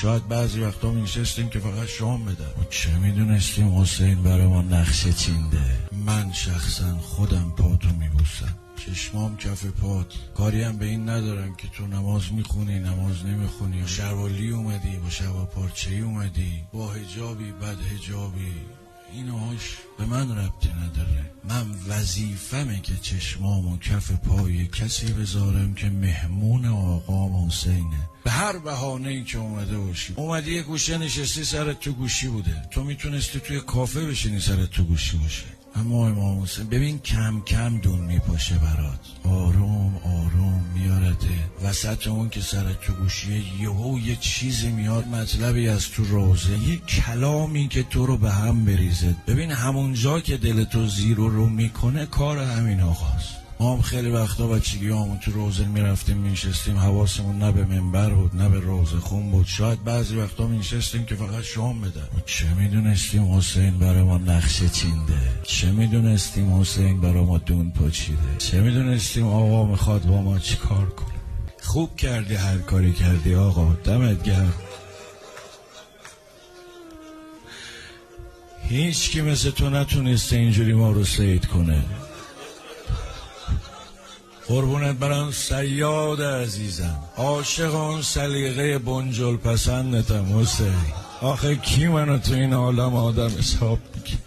شاید بعضی وقتا میشستیم که فقط شام بدم. چه میدونستیم حسین برای ما نقشه چینده. من شخصا خودم پاتو میبوسم، چشمام کف پات. کاری هم به این ندارم که تو نماز میخونی نماز نمیخونی، شروالی اومدی با شبا پارچه‌ای اومدی با حجابی بد حجابی، اینهاش به من ربطی نداره. من وظیفمه که چشمامو کف پای کسی بذارم که مهمون آقام حسینه. به هر بهانه‌ای که اومده باشی، اومدی یه گوشه نشستی سرت تو گوشی بوده، تو میتونستی توی کافه بشینی سرت تو گوشی باشه. اما امام حسین ببین کم کم دون میپاشه برات، آروم آروم میارته وسط اون که سرت تو گوشیه. یهو یه چیزی میاد، مطلبی از تو روزه، یه کلامی که تو رو به هم بریزه. ببین همونجا که دل تو زیر و رو میکنه کار همین آقاست. ما هم خیلی وقتا بچگی همون تو روزه میرفتیم میشستیم، حواسمون نه به منبر بود نه به روزه خون بود. شاید بعضی وقتا میشستیم که فقط شام بدن. چه میدونستیم حسین برای ما نقشه چینده، چه میدونستیم حسین برای ما دون پاچیده، چه میدونستیم آقا میخواد با ما چی کار کنه. خوب کردی هر کاری کردی آقا، دمت گرم. هیچ کی مثل تو نتونسته اینجوری ما رو سید کنه. قربونت برم صیاد عزیزم، عاشق اون سلیقه بنجل پسندتم حسین. آخه کی منو تو این عالم آدم حساب میگه؟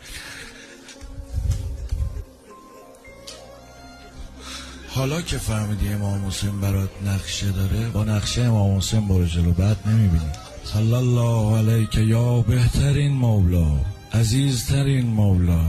حالا که فهمیدی امام حسین برات نقشه داره، با نقشه امام حسین برو جلو، بعد نمیبینی. صلی الله علیک یا بهترین مولا، عزیزترین مولا.